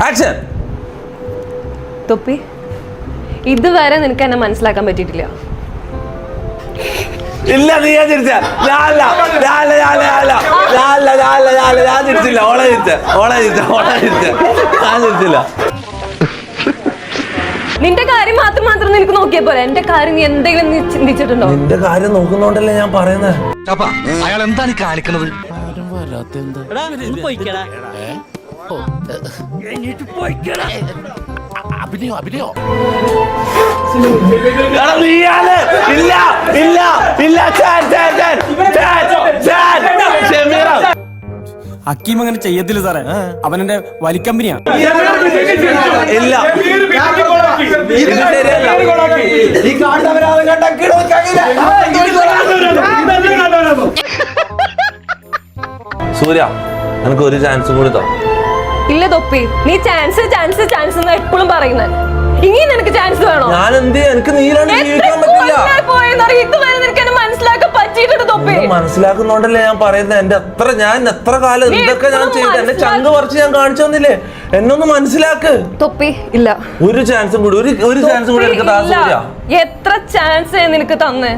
Action. തൊപ്പി, ഇതുവരെ നിനക്ക് എന്നെ മനസ്സിലാക്കാൻ പറ്റിയിട്ടില്ല. ഇല്ല, നീ ഞാൻ തിരിച്ച. ഞാൻ തിരിച്ചില്ല. ഓളെ തിരിച്ചില്ല. നിന്റെ കാര്യം മാത്രം നിനക്ക് നോക്കിയാ പോലെ. എന്റെ കാര്യം നീ എന്തെങ്കിലും നീ ചിന്തിച്ചിട്ടുണ്ടോ? നിന്റെ കാര്യം നോക്കുന്നോണ്ടല്ലേ ഞാൻ പറയുന്നത്. അയാൾ എന്താണ് കാണിക്കുന്നത്? അഭിനയോ ഹക്കീം അങ്ങനെ ചെയ്യത്തില്ല സാറേ, അവനെന്റെ വലിക്കമ്പനിയാ. ഇല്ല, സൂര്യ, എനിക്ക് ഒരു ചാൻസ് കൂടി തോ. ഇല്ല തൊപ്പി, നീ ചാൻസ് എപ്പോഴും പറയുന്നത്. ഇനി നിനക്ക് ചാൻസ് വേണോ? ഞാൻ എന്ത് എനിക്ക് നീലാണ് ജീവിക്കാൻ പറ്റില്ല. മനസ്സിലാക്കാൻ പറ്റിയിട്ടുണ്ട് തൊപ്പി. മനസ്സിലാക്കുന്നോണ്ടല്ലേ ഞാൻ പറയുന്നത്. ഞാൻ എത്ര കാലം എന്തൊക്കെ ഞാൻ ചെയ്ത് എന്നെ ചങ്ക് പറിച്ച് ഞാൻ കാണിച്ചു തന്നില്ലേ? എന്നൊന്ന് മനസ്സിലാക്ക് തൊപ്പി. ഇല്ല, ഒരു ചാൻസും കൂടി ഒരു ചാൻസും കൂടി എനിക്ക് താ സൂര്യ. എത്ര ചാൻസ് നിനക്ക് തന്നേ?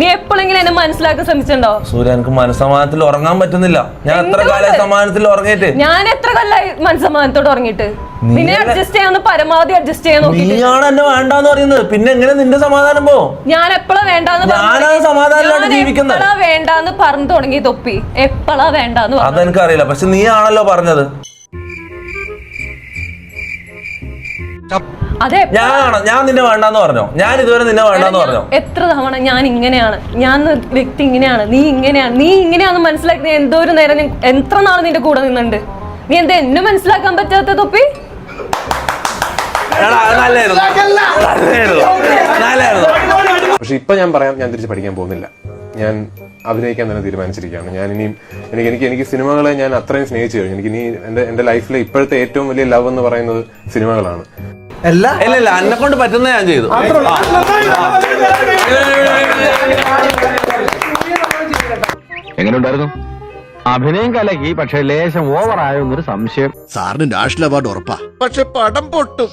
നീ എപ്പോഴെങ്കിലും എന്നെ മനസ്സിലാക്കാൻ ശ്രമിച്ചിട്ടുണ്ടോ? സൂര്യ, എനിക്ക് മനസ്സമാനത്തിൽ ഉറങ്ങാൻ പറ്റുന്നില്ല. ഞാൻ എത്ര കാലം സമാനത്തിൽ ഉറങ്ങിയിട്ട്? ഞാൻ എത്ര കാലമായി മനസ്സമാനത്തോട് ഉറങ്ങിയിട്ട്? നിന്നെ അഡ്ജസ്റ്റ് ചെയ്യാന്ന് പരമാവധി അഡ്ജസ്റ്റ് ചെയ്യാൻ നോക്കി. നീയാണ് എന്നെ വേണ്ടാന്ന് പറയുന്നത്. പിന്നെ എങ്ങനെ നിന്റെ സമാധാനം പോ? ഞാൻ എപ്പോഴാ വേണ്ടാന്ന് വേണ്ടാന്ന് പറഞ്ഞു തുടങ്ങി തൊപ്പി. എപ്പോഴാ വേണ്ടാന്ന് അതെനിക്കറിയില്ല, പക്ഷെ നീ ആണല്ലോ പറഞ്ഞത്. ഞാൻ നിന്നെ വേണ്ടാന്ന് പറഞ്ഞോ? ഞാൻ ഇതുവരെ നിന്നെ വേണ്ടാന്ന് പറഞ്ഞോ? എത്ര തവണ ഞാൻ ഇങ്ങനെയാണ്, ഞാൻ വ്യക്തി ഇങ്ങനെയാണ്, നീ ഇങ്ങനെയാന്ന് മനസ്സിലാക്കി എന്തോ ഒരു നേരം എത്ര നാൾ നിന്റെ കൂടെ നിന്നുണ്ട്. നീ എന്താ എന്നെ മനസ്സിലാക്കാൻ പറ്റാത്ത തൊപ്പി? പക്ഷെ ഇപ്പൊ ഞാൻ പറയാം, ഞാൻ തിരിച്ച് പഠിക്കാൻ പോകുന്നില്ല. ഞാൻ അഭിനയിക്കാൻ തന്നെ തീരുമാനിച്ചിരിക്കുകയാണ്. ഞാൻ ഇനിയും എനിക്ക് സിനിമകളെ ഞാൻ അത്രയും സ്നേഹിച്ചു കഴിഞ്ഞു. എനിക്ക് ഇനി എന്റെ ലൈഫിലെ ഇപ്പോഴത്തെ ഏറ്റവും വലിയ ലവ് എന്ന് പറയുന്നത് സിനിമകളാണ്. ഇല്ല, എന്നെ കൊണ്ട് പറ്റുന്ന ഞാൻ ചെയ്തു. എങ്ങനെയുണ്ടായിരുന്നു അഭിനയം? കലക്കി, പക്ഷെ ലേശം ഓവറായോ എന്നൊരു സംശയം. സാറിന് നാഷണൽ അവാർഡ് ഉറപ്പാ, പക്ഷെ പടം പൊട്ടും.